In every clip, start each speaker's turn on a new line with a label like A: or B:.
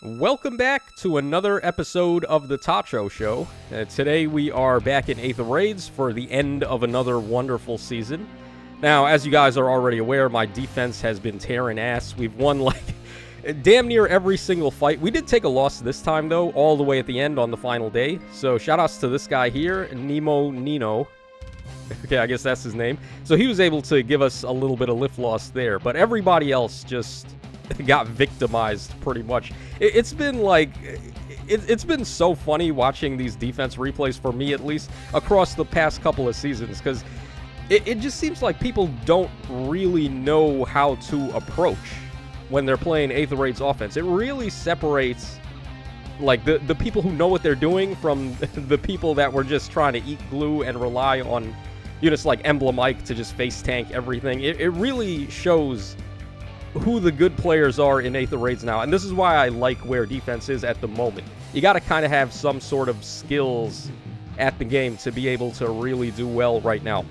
A: Welcome back to another episode of the Tacho Show. Today we are back in Aether Raids for the end of another wonderful season. Now, as you guys are already aware, my defense has been tearing ass. We've won, damn near every single fight. We did take a loss this time, though, all the way at the end on the final day. So, shoutouts to this guy here, Nemo Nino. Okay, I guess that's his name. So, he was able to give us a little bit of lift loss there. But everybody else just got victimized pretty much. It's been it's been so funny watching these defense replays, for me at least, across the past couple of seasons, because it just seems like people don't really know how to approach when they're playing Aether Raids offense. It really separates the people who know what they're doing from the people that were just trying to eat glue and rely on units like Emblem to just face tank everything. It really shows who the good players are in Aether Raids now, and this is why I like where defense is at the moment. You got to kind of have some sort of skills at the game to be able to really do well right now.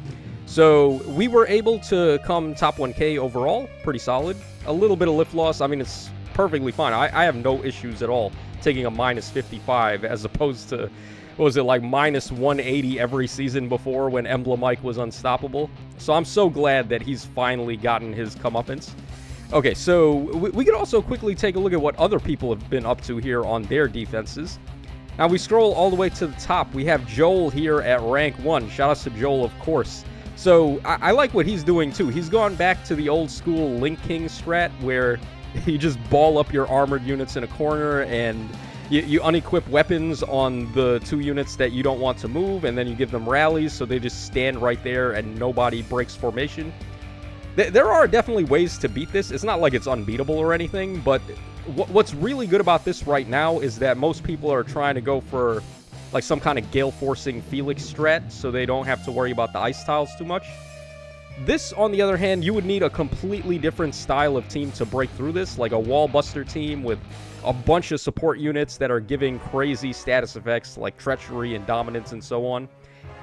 A: So we were able to come top 1k overall, pretty solid. A little bit of lift loss, I mean, it's perfectly fine. I have no issues at all taking a minus 55 as opposed to, what was it, like minus 180 every season before when Emblem was unstoppable. So I'm so glad that he's finally gotten his comeuppance. Okay, so we could also quickly take a look at what other people have been up to here on their defenses. Now, we scroll all the way to the top. We have Joel here at rank 1. Shout out to Joel, of course. So, I like what he's doing, too. He's gone back to the old school Link King strat, where you just ball up your armored units in a corner, and you unequip weapons on the 2 units that you don't want to move, and then you give them rallies, so they just stand right there and nobody breaks formation. There are definitely ways to beat this. It's not like it's unbeatable or anything, but what's really good about this right now is that most people are trying to go for like some kind of gale forcing Felix strat, so they don't have to worry about the ice tiles too much. This, on the other hand, you would need a completely different style of team to break through this, like a wall buster team with a bunch of support units that are giving crazy status effects like treachery and dominance and so on.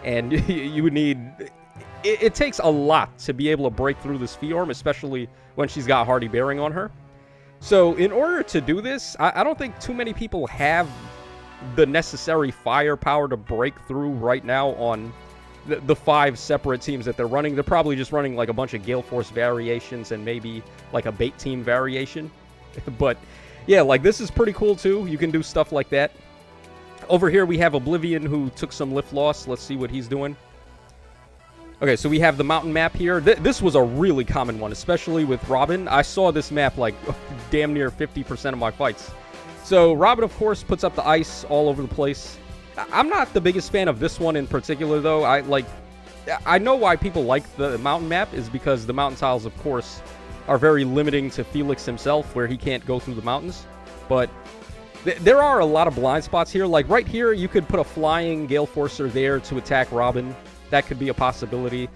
A: And you would need... It takes a lot to be able to break through this Fiorm, especially when she's got Hardy Bearing on her. So in order to do this, I don't think too many people have the necessary firepower to break through right now on the 5 separate teams that they're running. They're probably just running like a bunch of Gale Force variations and maybe like a bait team variation. But yeah, like this is pretty cool too. You can do stuff like that. Over here we have Oblivion, who took some lift loss. Let's see what he's doing. Okay, so we have the mountain map here. This was a really common one, especially with Robin. I saw this map like damn near 50% of my fights. So Robin, of course, puts up the ice all over the place. I'm not the biggest fan of this one in particular, though. I know why people like the mountain map is because the mountain tiles, of course, are very limiting to Felix himself, where he can't go through the mountains. But there are a lot of blind spots here. Like right here, you could put a flying Gale Forcer there to attack Robin. That could be a possibility.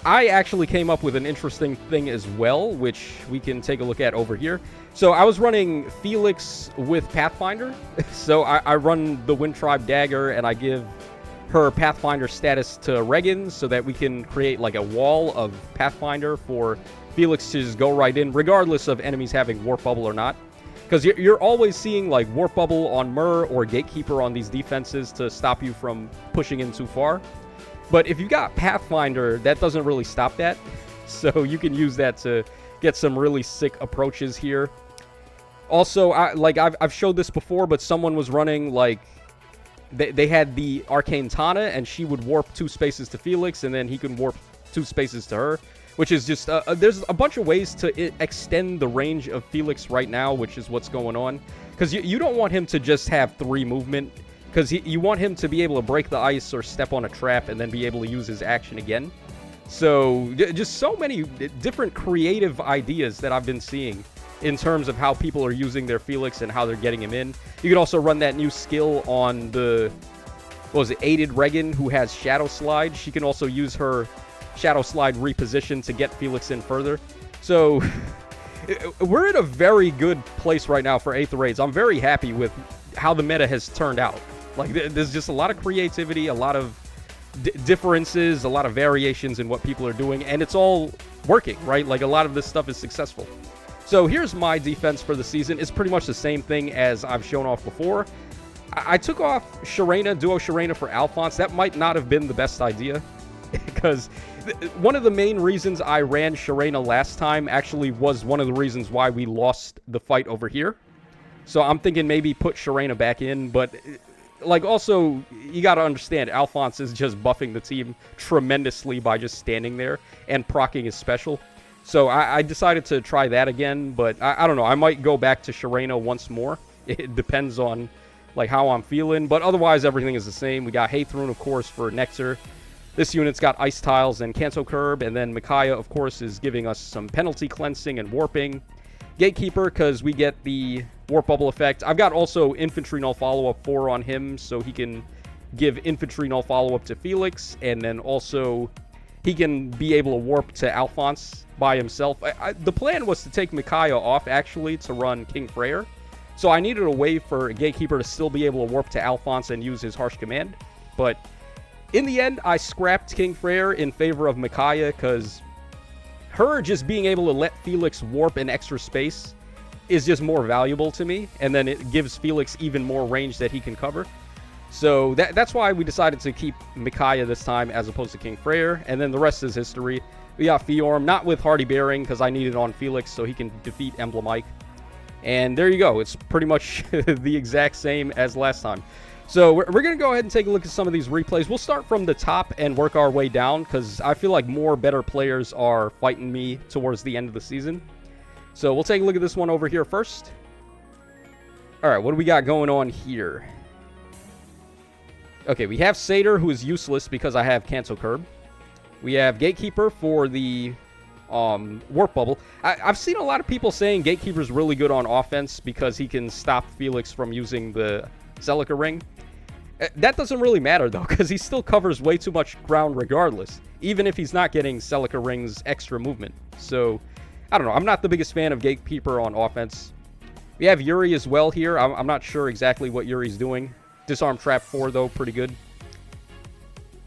A: I actually came up with an interesting thing as well, which we can take a look at over here. So I was running Felix with Pathfinder. So I run the Wind Tribe Dagger, and I give her Pathfinder status to Regan so that we can create like a wall of Pathfinder for Felix to just go right in, regardless of enemies having Warp Bubble or not. Because you're always seeing like Warp Bubble on Myrrh or Gatekeeper on these defenses to stop you from pushing in too far. But if you got Pathfinder, that doesn't really stop that. So you can use that to get some really sick approaches here. Also, I've showed this before, but someone was running like they had the Arcane Tana, and she would warp 2 spaces to Felix, and then he can warp 2 spaces to her, which is just there's a bunch of ways to extend the range of Felix right now, which is what's going on. Because you don't want him to just have 3 movement. Because you want him to be able to break the ice or step on a trap and then be able to use his action again. So, just so many different creative ideas that I've been seeing in terms of how people are using their Felix and how they're getting him in. You can also run that new skill on the, Aided Regan, who has Shadow Slide. She can also use her Shadow Slide reposition to get Felix in further. So, we're in a very good place right now for Aether Raids. I'm very happy with how the meta has turned out. Like, there's just a lot of creativity, a lot of differences, a lot of variations in what people are doing, and it's all working, right? Like, a lot of this stuff is successful. So here's my defense for the season. It's pretty much the same thing as I've shown off before. I took off Sharena, Duo Sharena for Alphonse. That might not have been the best idea because one of the main reasons I ran Sharena last time actually was one of the reasons why we lost the fight over here. So I'm thinking maybe put Sharena back in, but like also you got to understand Alphonse is just buffing the team tremendously by just standing there and proccing his special. So I decided to try that again, but I don't know. I might go back to Sharena once more. It depends on like how I'm feeling, but otherwise everything is the same. We got Hathorn, of course, for Nectar. This unit's got Ice Tiles and Canto Curb, and then Micaiah, of course, is giving us some penalty cleansing and warping. Gatekeeper, because we get the Warp Bubble effect. I've got also Infantry Null Follow-Up 4 on him, so he can give Infantry Null Follow-Up to Felix, and then also he can be able to warp to Alphonse by himself. The plan was to take Micaiah off, actually, to run King Freyr. So I needed a way for Gatekeeper to still be able to warp to Alphonse and use his Harsh Command. But in the end, I scrapped King Freyr in favor of Micaiah because her just being able to let Felix warp in extra space is just more valuable to me. And then it gives Felix even more range that he can cover. So that's why we decided to keep Micaiah this time as opposed to King Freyr. And then the rest is history. We got Fiorm, not with Hardy Bearing because I need it on Felix so he can defeat Emblem Ike. And there you go. It's pretty much the exact same as last time. So we're going to go ahead and take a look at some of these replays. We'll start from the top and work our way down because I feel like more better players are fighting me towards the end of the season. So we'll take a look at this one over here first. All right, what do we got going on here? Okay, we have Satyr, who is useless because I have Cancel Curb. We have Gatekeeper for the Warp Bubble. I've seen a lot of people saying Gatekeeper's really good on offense because he can stop Felix from using the Celica Ring. That doesn't really matter, though, because he still covers way too much ground regardless, even if he's not getting Celica Ring's extra movement. So, I don't know. I'm not the biggest fan of Gatekeeper on offense. We have Yuri as well here. I'm not sure exactly what Yuri's doing. Disarm Trap 4, though, pretty good.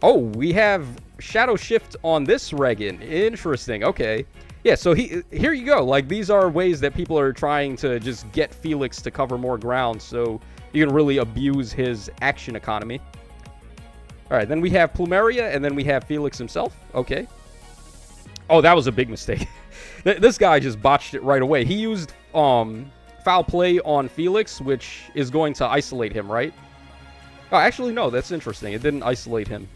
A: Oh, we have Shadow Shift on this Regan. Interesting. Okay. Yeah, so here you go. Like, these are ways that people are trying to just get Felix to cover more ground, so you can really abuse his action economy. All right, then we have Plumeria, and then we have Felix himself. Okay. Oh, that was a big mistake. This guy just botched it right away. He used Foul Play on Felix, which is going to isolate him, right? Oh, actually, no. That's interesting. It didn't isolate him.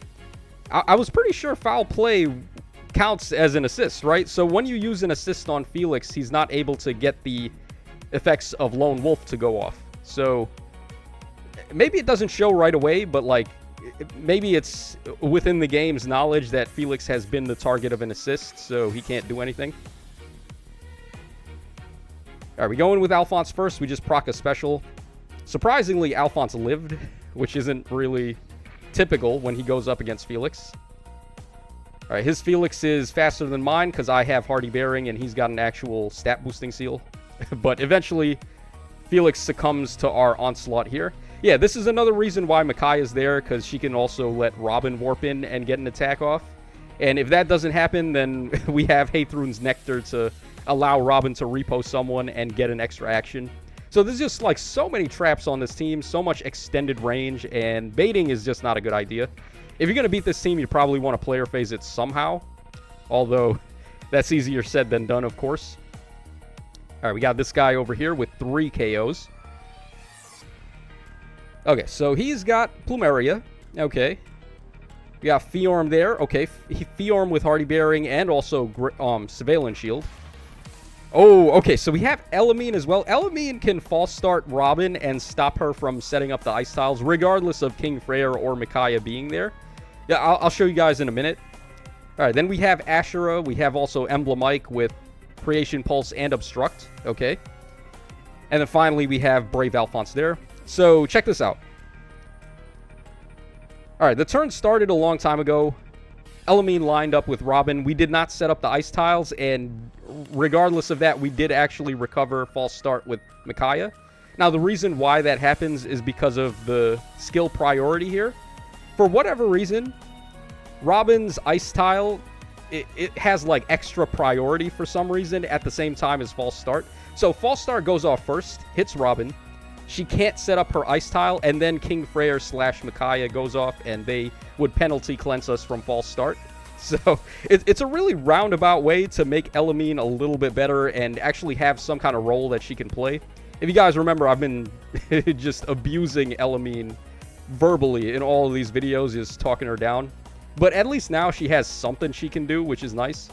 A: I was pretty sure Foul Play counts as an assist, right? So when you use an assist on Felix, he's not able to get the effects of Lone Wolf to go off. So maybe it doesn't show right away, but like maybe it's within the game's knowledge that Felix has been the target of an assist, so he can't do anything. All right, we go in with Alphonse first. We just proc a special. Surprisingly, Alphonse lived, which isn't really typical when he goes up against Felix. All right, his Felix is faster than mine because I have Hardy Bearing and he's got an actual stat boosting seal. But eventually, Felix succumbs to our onslaught here. Yeah, this is another reason why Micaiah is there, because she can also let Robin warp in and get an attack off. And if that doesn't happen, then we have Hathorn's Nectar to allow Robin to repo someone and get an extra action. So there's just like so many traps on this team, so much extended range, and baiting is just not a good idea. If you're going to beat this team, you probably want to player phase it somehow. Although, that's easier said than done, of course. All right, we got this guy over here with 3 KOs. Okay, so he's got Plumeria. Okay. We got Fiorm there. Okay, Fiorm with Hardy Bearing and also Surveillance Shield. Oh, okay, so we have Elamine as well. Elamine can false start Robin and stop her from setting up the Ice Tiles, regardless of King Freyr or Micaiah being there. Yeah, I'll show you guys in a minute. All right, then we have Ashura. We have also Emblem Ike with Creation Pulse and Obstruct. Okay. And then finally, we have Brave Alphonse there. So, check this out. All right, the turn started a long time ago. Elamine lined up with Robin. We did not set up the Ice Tiles, and regardless of that, we did actually recover false start with Micaiah. Now, the reason why that happens is because of the skill priority here. For whatever reason, Robin's Ice Tile it has like extra priority for some reason at the same time as False Start. So False Start goes off first, hits Robin. She can't set up her Ice Tile, and then King Freyr / Micaiah goes off, and they would penalty cleanse us from False Start. So it's a really roundabout way to make Elamine a little bit better and actually have some kind of role that she can play. If you guys remember, I've been just abusing Elamine verbally in all of these videos, just talking her down. But at least now she has something she can do, which is nice.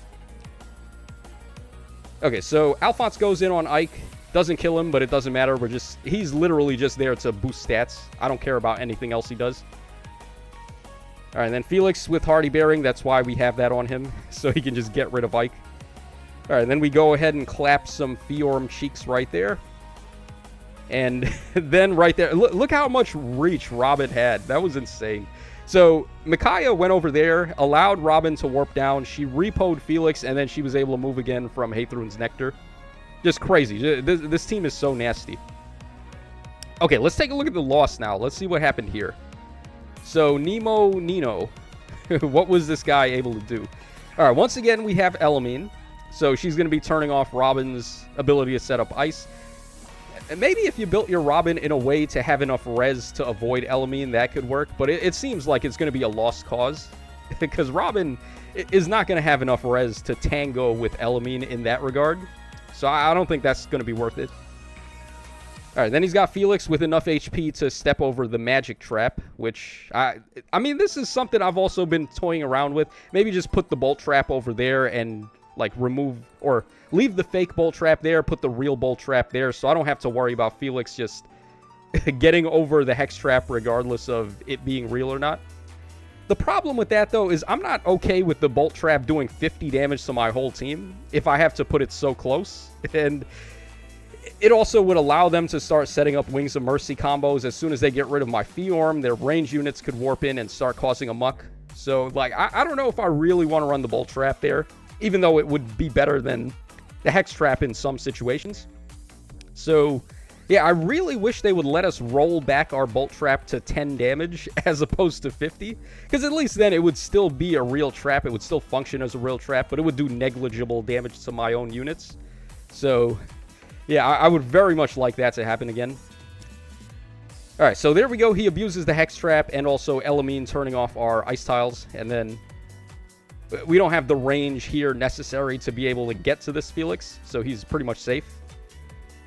A: Okay, so Alphonse goes in on Ike. Doesn't kill him, but it doesn't matter. He's literally just there to boost stats. I don't care about anything else he does. All right, and then Felix with Hardy Bearing. That's why we have that on him, so he can just get rid of Ike. All right, then we go ahead and clap some Fiorm Cheeks right there. And then right there, look how much reach Robin had. That was insane. So Micaiah went over there, allowed Robin to warp down. She repoed Felix, and then she was able to move again from Hathrune's Nectar. Just crazy. This team is so nasty. Okay, let's take a look at the loss now. Let's see what happened here. So Nino. What was this guy able to do? All right, once again, we have Elamine. So she's going to be turning off Robin's ability to set up Ice. And maybe if you built your Robin in a way to have enough res to avoid Elamine, that could work. But it seems like it's going to be a lost cause. Because Robin is not going to have enough res to tango with Elamine in that regard. So I don't think that's going to be worth it. All right, then he's got Felix with enough HP to step over the magic trap, which, I mean, this is something I've also been toying around with. Maybe just put the bolt trap over there and, like, remove or leave the fake bolt trap there, put the real bolt trap there, so I don't have to worry about Felix just getting over the hex trap regardless of it being real or not. The problem with that, though, is I'm not okay with the bolt trap doing 50 damage to my whole team if I have to put it so close. And it also would allow them to start setting up Wings of Mercy combos. As soon as they get rid of my Fiorm, their range units could warp in and start causing a muck. So, like, I don't know if I really want to run the bolt trap there, even though it would be better than the hex trap in some situations. So, yeah, I really wish they would let us roll back our bolt trap to 10 damage as opposed to 50. Because at least then it would still be a real trap. It would still function as a real trap, but it would do negligible damage to my own units. So, yeah, I would very much like that to happen again. Alright, so there we go. He abuses the hex trap and also Elamine turning off our ice tiles. And then we don't have the range here necessary to be able to get to this Felix, so he's pretty much safe.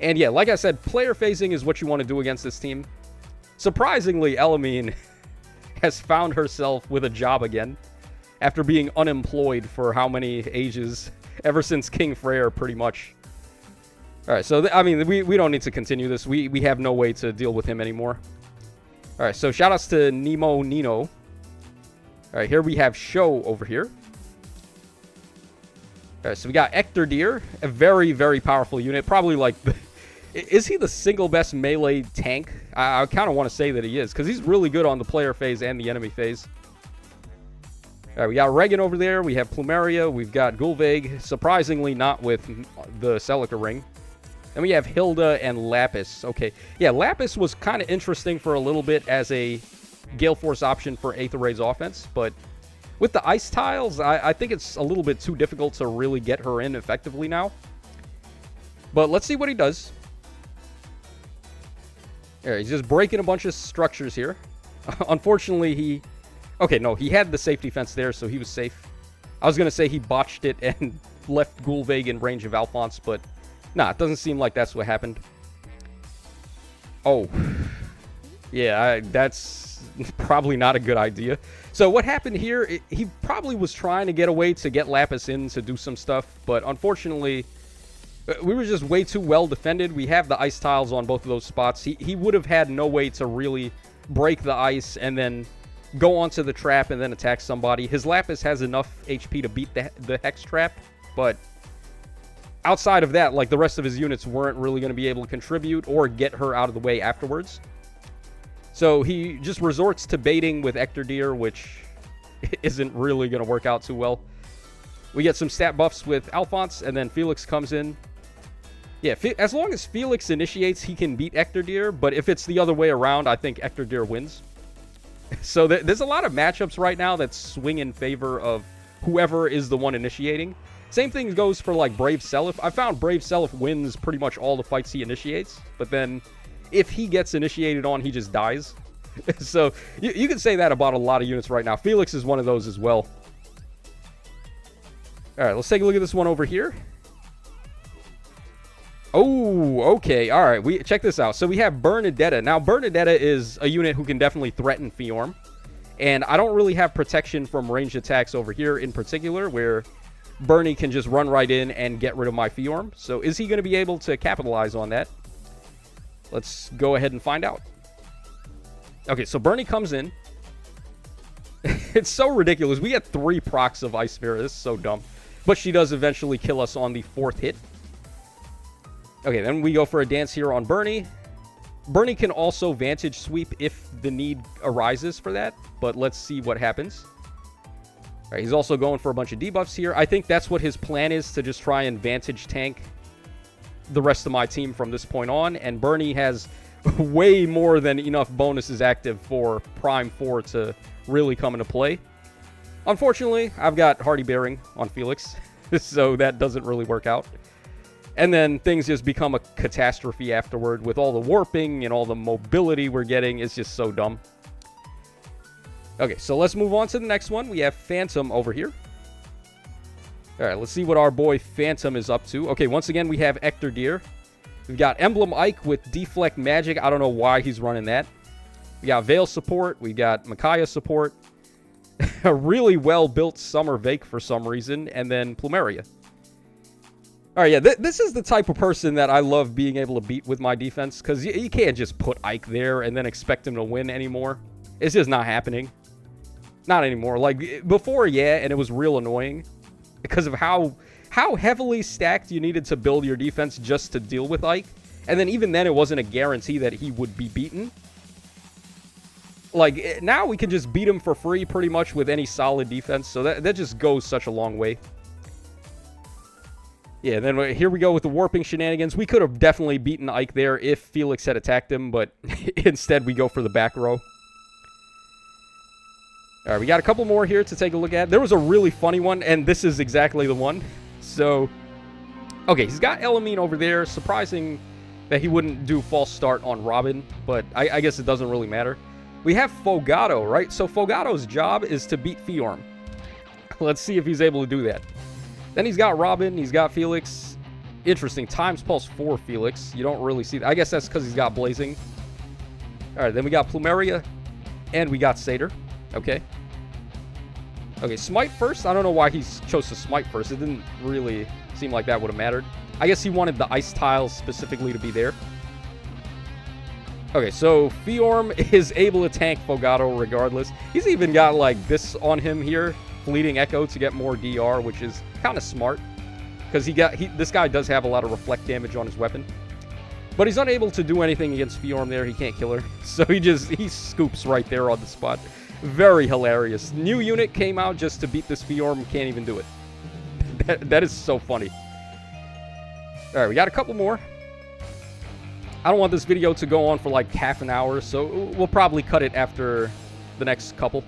A: And yeah, like I said, player phasing is what you want to do against this team. Surprisingly, Elamine has found herself with a job again after being unemployed for how many ages? Ever since King Freyr, pretty much. Alright, so, I mean, we don't need to continue this. We have no way to deal with him anymore. Alright, so shoutouts to Nino. Alright, here we have Show over here. Alright, so we got Ector Deer, a very, very powerful unit. Probably like, is he the single best melee tank? I kind of want to say that he is, because he's really good on the player phase and the enemy phase. Alright, we got Regan over there. We have Plumeria. We've got Gulveig. Surprisingly not with the Celica Ring. Then we have Hilda and Lapis. Okay, yeah, Lapis was kind of interesting for a little bit as a Gale Force option for Aether Raids offense, but with the ice tiles, I think it's a little bit too difficult to really get her in effectively now. But let's see what he does. There, he's just breaking a bunch of structures here. Unfortunately, he... Okay, no, he had the safety fence there, so he was safe. I was going to say he botched it and left Gulveig in range of Alphonse, but nah, it doesn't seem like that's what happened. Oh. Yeah, that's probably not a good idea. So what happened here, he probably was trying to get a way to get Lapis in to do some stuff, but unfortunately, we were just way too well defended. We have the ice tiles on both of those spots. He would have had no way to really break the ice and then go onto the trap and then attack somebody. His Lapis has enough HP to beat the hex trap, but outside of that, like, the rest of his units weren't really going to be able to contribute or get her out of the way afterwards. So he just resorts to baiting with Ector Deer, which isn't really going to work out too well. We get some stat buffs with Alphonse, and then Felix comes in. Yeah, as long as Felix initiates, he can beat Ector Deer, but if it's the other way around, I think Ector Deer wins. So there's a lot of matchups right now that swing in favor of whoever is the one initiating. Same thing goes for, like, Brave Seliph. I found Brave Seliph wins pretty much all the fights he initiates, but then if he gets initiated on, he just dies. So, you can say that about a lot of units right now. Felix is one of those as well. Alright, let's take a look at this one over here. Oh, okay. Alright, check this out. So we have Bernadetta. Now, Bernadetta is a unit who can definitely threaten Fiorm. And I don't really have protection from ranged attacks over here in particular, where Bernie can just run right in and get rid of my Fiorm. So is he going to be able to capitalize on that? Let's go ahead and find out. Okay, so Bernie comes in. It's so ridiculous. We get 3 procs of Ice Mirror. This is so dumb. But she does eventually kill us on the 4th hit. Okay, then we go for a dance here on Bernie. Bernie can also Vantage Sweep if the need arises for that. But let's see what happens. All right, he's also going for a bunch of debuffs here. I think that's what his plan is, to just try and Vantage tank the rest of my team from this point on. And Bernie has way more than enough bonuses active for Prime 4 to really come into play. Unfortunately, I've got Hardy Bearing on Felix, so that doesn't really work out. And then things just become a catastrophe afterward with all the warping and all the mobility we're getting. It's just so dumb. Okay, so let's move on to the next one. We have Phantom over here. All right, let's see what our boy Phantom is up to. Okay, once again, we have Ector Deer. We've got Emblem Ike with Deflect Magic. I don't know why he's running that. We got Veil support. We got Micaiah support. A really well-built Summer Vake for some reason. And then Plumeria. All right, yeah, this is the type of person that I love being able to beat with my defense. Because you can't just put Ike there and then expect him to win anymore. It's just not happening. Not anymore. Like, before, yeah, and it was real annoying. Because of how heavily stacked you needed to build your defense just to deal with Ike. And then even then, it wasn't a guarantee that he would be beaten. Like, now we can just beat him for free pretty much with any solid defense. So that just goes such a long way. Yeah, then here we go with the warping shenanigans. We could have definitely beaten Ike there if Felix had attacked him. But instead, we go for the back row. All right, we got a couple more here to take a look at. There was a really funny one, and this is exactly the one. So, okay, he's got Elamine over there. Surprising that he wouldn't do false start on Robin, but I guess it doesn't really matter. We have Fogato, right? So Fogato's job is to beat Fiorm. Let's see if he's able to do that. Then he's got Robin, he's got Felix. Interesting, times pulse 4 Felix. You don't really see that. I guess that's because he's got Blazing. All right, then we got Plumeria, and we got Satyr. Okay. Okay, Smite first. I don't know why he chose to Smite first. It didn't really seem like that would have mattered. I guess he wanted the Ice Tiles specifically to be there. Okay, so Fiorm is able to tank Fogato regardless. He's even got, like, this on him here. Fleeting Echo to get more DR, which is kind of smart. Because this guy does have a lot of reflect damage on his weapon. But he's unable to do anything against Fiorm there. He can't kill her. So he scoops right there on the spot. Very hilarious. New unit came out just to beat this Fiorm. Can't even do it. That is so funny. Alright, we got a couple more. I don't want this video to go on for like half an hour, so we'll probably cut it after the next couple.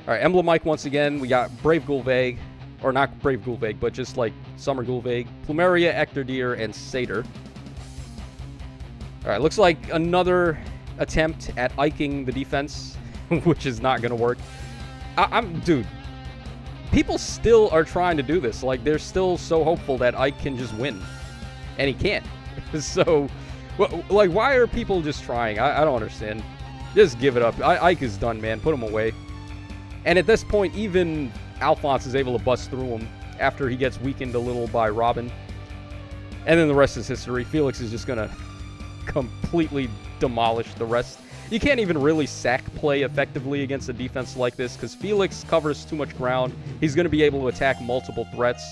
A: Alright, Emblem Mike once again. We got Brave Gulveg. Or not Brave Gulveg, but just like Summer Gulveg. Plumeria, Ector Deer, and Satyr. Alright, looks like another attempt at iking the defense, which is not going to work. Dude, people still are trying to do this. Like, they're still so hopeful that Ike can just win. And he can't. So, like, why are people just trying? I don't understand. Just give it up. Ike is done, man. Put him away. And at this point, even Alphonse is able to bust through him after he gets weakened a little by Robin. And then the rest is history. Felix is just going to completely demolish the rest. You can't even really sack play effectively against a defense like this because Felix covers too much ground. He's going to be able to attack multiple threats.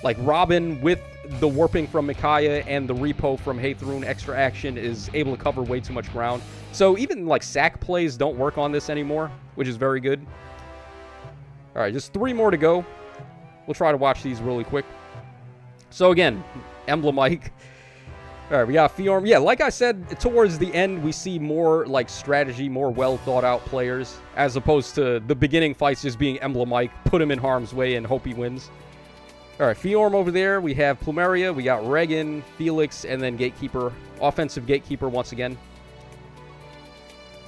A: Like Robin, with the warping from Micaiah and the repo from Hathroon extra action, is able to cover way too much ground. So even like sack plays don't work on this anymore, which is very good. All right, just 3 more to go. We'll try to watch these really quick. So again, Emblem Ike. All right, we got Fiorm. Yeah, like I said, towards the end, we see more, like, strategy, more well-thought-out players, as opposed to the beginning fights just being Emblem-like, put him in harm's way and hope he wins. All right, Fiorm over there. We have Plumeria. We got Regan, Felix, and then Gatekeeper. Offensive Gatekeeper once again.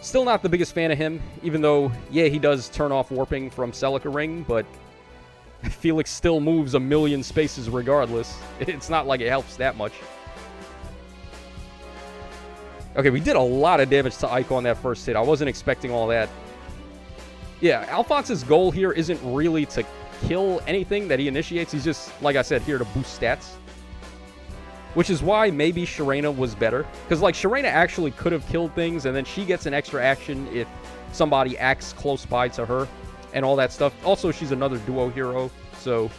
A: Still not the biggest fan of him, even though, yeah, he does turn off warping from Celica Ring, but Felix still moves a million spaces regardless. It's not like it helps that much. Okay, we did a lot of damage to Ike on that first hit. I wasn't expecting all that. Yeah, Alphonse's goal here isn't really to kill anything that he initiates. He's just, like I said, here to boost stats. Which is why maybe Sharena was better. Because, like, Sharena actually could have killed things, and then she gets an extra action if somebody acts close by to her and all that stuff. Also, she's another duo hero, so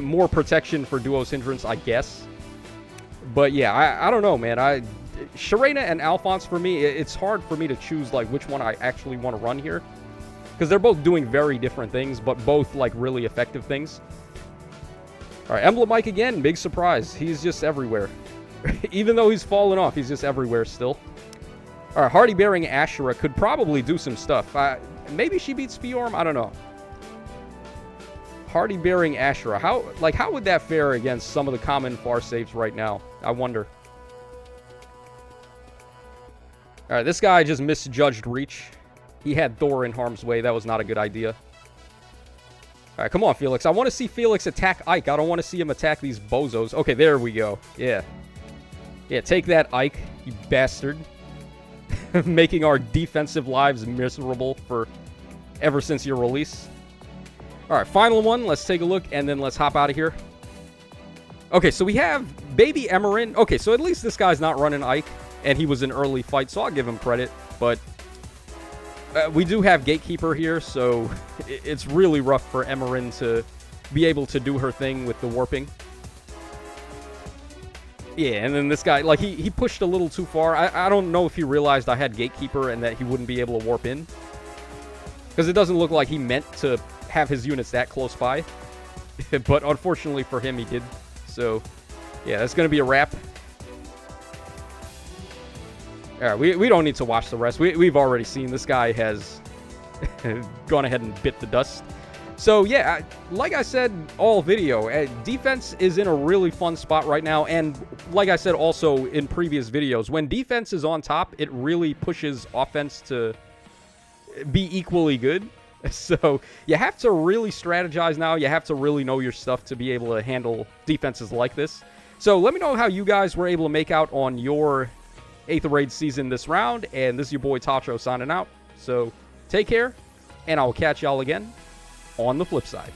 A: more protection for duo's hindrance, I guess. But, yeah, I don't know, man. Sharena and Alphonse, for me, it's hard for me to choose, like, which one I actually want to run here. Because they're both doing very different things, but both, like, really effective things. All right, Emblem Mike again. Big surprise. He's just everywhere. Even though he's fallen off, he's just everywhere still. All right, Hardy Bearing Ashura could probably do some stuff. Maybe she beats Fiorm? I don't know. Hardy Bearing Ashura. How would that fare against some of the common far saves right now? I wonder. All right, this guy just misjudged reach. He had Thor in harm's way. That was not a good idea. All right, come on, Felix. I want to see Felix attack Ike. I don't want to see him attack these bozos. Okay, there we go. Yeah. Yeah, take that, Ike, you bastard. Making our defensive lives miserable for ever since your release. All right, final one. Let's take a look, and then let's hop out of here. Okay, so we have Baby Emerin. Okay, so at least this guy's not running Ike, and he was an early fight, so I'll give him credit. But we do have Gatekeeper here, so it's really rough for Emerin to be able to do her thing with the warping. Yeah, and then this guy, like, he pushed a little too far. I don't know if he realized I had Gatekeeper and that he wouldn't be able to warp in. Because it doesn't look like he meant to have his units that close by. But unfortunately for him, he did. So, yeah, that's going to be a wrap. All right, we don't need to watch the rest. We've already seen this guy has gone ahead and bit the dust. So, yeah, like I said all video, defense is in a really fun spot right now. And like I said also in previous videos, when defense is on top, it really pushes offense to be equally good. So you have to really strategize now. You have to really know your stuff to be able to handle defenses like this. So let me know how you guys were able to make out on your Aether Raids season this round. And this is your boy Tacho signing out. So take care, and I'll catch y'all again on the flip side.